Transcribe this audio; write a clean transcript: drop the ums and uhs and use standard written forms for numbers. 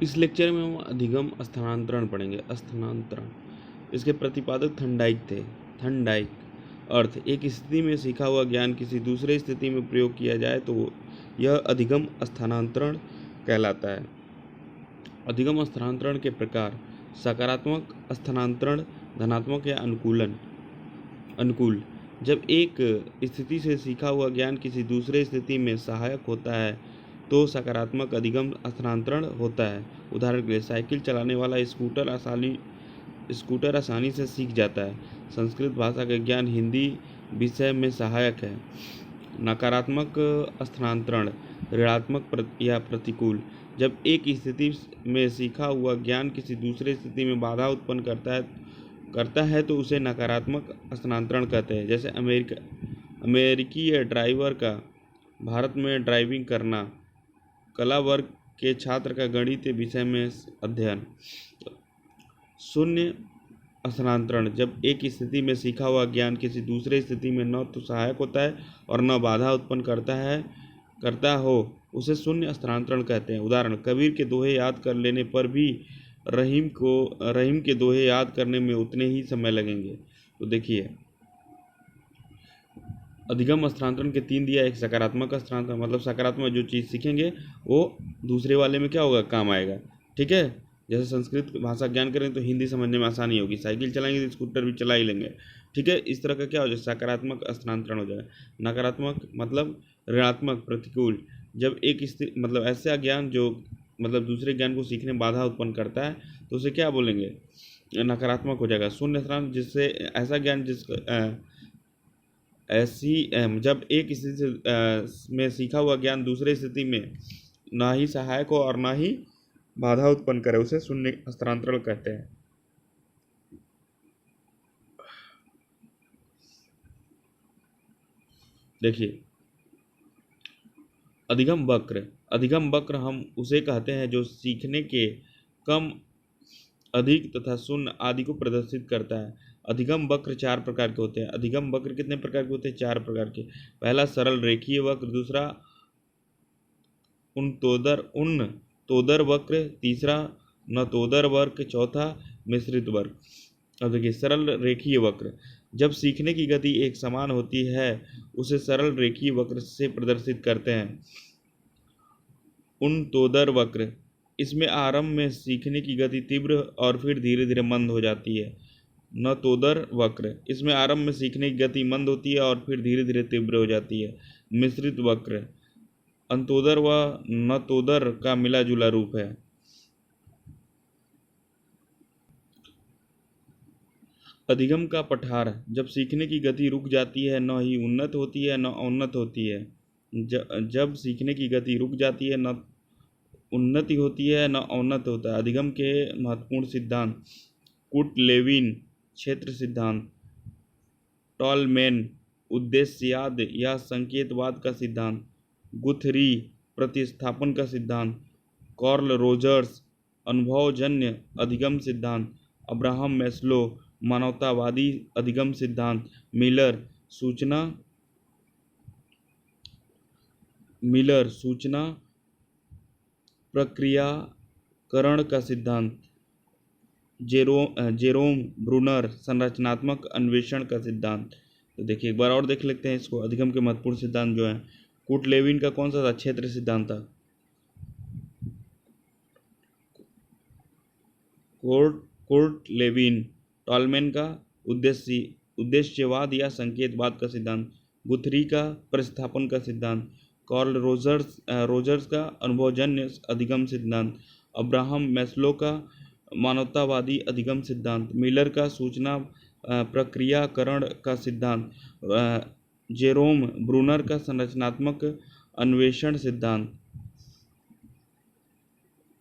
इस लेक्चर में हम अधिगम स्थानांतरण पढ़ेंगे। स्थानांतरण, इसके प्रतिपादक थर्नडाइक थे। थर्नडाइक अर्थ, एक स्थिति में सीखा हुआ ज्ञान किसी दूसरे स्थिति में प्रयोग किया जाए तो यह अधिगम स्थानांतरण कहलाता है। अधिगम स्थानांतरण के प्रकार: सकारात्मक स्थानांतरण, धनात्मक या अनुकूल। जब एक स्थिति से सीखा हुआ ज्ञान किसी दूसरे स्थिति में सहायक होता है तो सकारात्मक अधिगम स्थानांतरण होता है। उदाहरण के लिए, साइकिल चलाने वाला स्कूटर आसानी से सीख जाता है। संस्कृत भाषा का ज्ञान हिंदी विषय में सहायक है। नकारात्मक स्थानांतरण, ऋणात्मक या प्रतिकूल। जब एक स्थिति में सीखा हुआ ज्ञान किसी दूसरे स्थिति में बाधा उत्पन्न करता है तो उसे नकारात्मक स्थानांतरण कहते हैं। जैसे अमेरिकी ड्राइवर का भारत में ड्राइविंग करना, कला वर्ग के छात्र का गणित विषय में अध्ययन। शून्य स्थानांतरण, जब एक स्थिति में सीखा हुआ ज्ञान किसी दूसरे स्थिति में न तो सहायक होता है और न बाधा उत्पन्न करता हो, उसे शून्य स्थानांतरण कहते हैं। उदाहरण, कबीर के दोहे याद कर लेने पर भी रहीम के दोहे याद करने में उतने ही समय लगेंगे। तो देखिए, अधिगम स्थानांतरण के 3 दिया। एक सकारात्मक स्थानांतरण, मतलब सकारात्मक जो चीज़ सीखेंगे वो दूसरे वाले में क्या होगा, काम आएगा। ठीक है, जैसे संस्कृत भाषा ज्ञान करें तो हिंदी समझने में आसानी होगी, साइकिल चलाएंगे तो स्कूटर भी चला ही लेंगे। ठीक है, इस तरह का क्या हो जाए, सकारात्मक स्थानांतरण हो जाएगा। नकारात्मक मतलब ऋणात्मक, प्रतिकूल, जब एक मतलब ऐसा ज्ञान जो मतलब दूसरे ज्ञान को सीखने में बाधा उत्पन्न करता है तो उसे क्या बोलेंगे, नकारात्मक हो जाएगा। शून्य स्थानांतरण, जिससे ऐसा ज्ञान जब एक स्थिति में सीखा हुआ ज्ञान दूसरे स्थिति में ना ही सहायक हो और ना ही बाधा उत्पन्न करे, उसे शून्य स्थानांतरण कहते हैं। देखिए, अधिगम वक्र हम उसे कहते हैं जो सीखने के कम, अधिक तथा शून्य आदि को प्रदर्शित करता है। अधिगम वक्र 4 प्रकार के होते हैं। अधिगम वक्र कितने प्रकार के होते हैं, 4 प्रकार के। पहला सरल रेखीय वक्र, दूसरा उन्नतोदर वक्र, तीसरा नतोदर वक्र, चौथा मिश्रित वक्र। अब देखिए, सरल रेखीय वक्र, जब सीखने की गति एक समान होती है उसे सरल रेखीय वक्र से प्रदर्शित करते हैं। उन्नतोदर वक्र, इसमें आरंभ में सीखने की गति तीव्र और फिर धीरे धीरे मंद हो जाती है। नतोदर वक्र, इसमें आरंभ में सीखने की गति मंद होती है और फिर धीरे धीरे तीव्र हो जाती है। मिश्रित वक्र, अंतोदर व नतोदर का मिला जुला रूप है। अधिगम का पठार, जब सीखने की गति रुक जाती है, न ही उन्नत होती है न अवनत होती है। जब सीखने की गति रुक जाती है, न उन्नति होती है न अवनत होता है। अधिगम के महत्वपूर्ण सिद्धांत: कुट लेविन क्षेत्र सिद्धांत, टॉलमेन उद्देश्यवाद या संकेतवाद का सिद्धांत, गुथरी प्रतिस्थापन का सिद्धांत, कार्ल रोजर्स अनुभवजन्य अधिगम सिद्धांत, अब्राहम मैस्लो मानवतावादी अधिगम सिद्धांत, मिलर सूचना प्रक्रियाकरण का सिद्धांत, जेरोम ब्रूनर संरचनात्मक अन्वेषण का सिद्धांत। तो देखिए, एक बार और देख लेते हैं इसको। अधिगम के महत्वपूर्ण सिद्धांत जो हैं, कुट लेविन का कौन सा था, क्षेत्र सिद्धांत था। कोर्ट लेविन, टॉलमेन का उद्देश्यवाद या संकेतवाद का सिद्धांत, गुथरी का प्रतिस्थापन का सिद्धांत, कार्ल रोजर्स का अनुभवजन्य अधिगम सिद्धांत, अब्राहम मैस्लो का मानवतावादी अधिगम सिद्धांत, मिलर का सूचना प्रक्रियाकरण का सिद्धांत, जेरोम ब्रूनर का संरचनात्मक अन्वेषण सिद्धांत।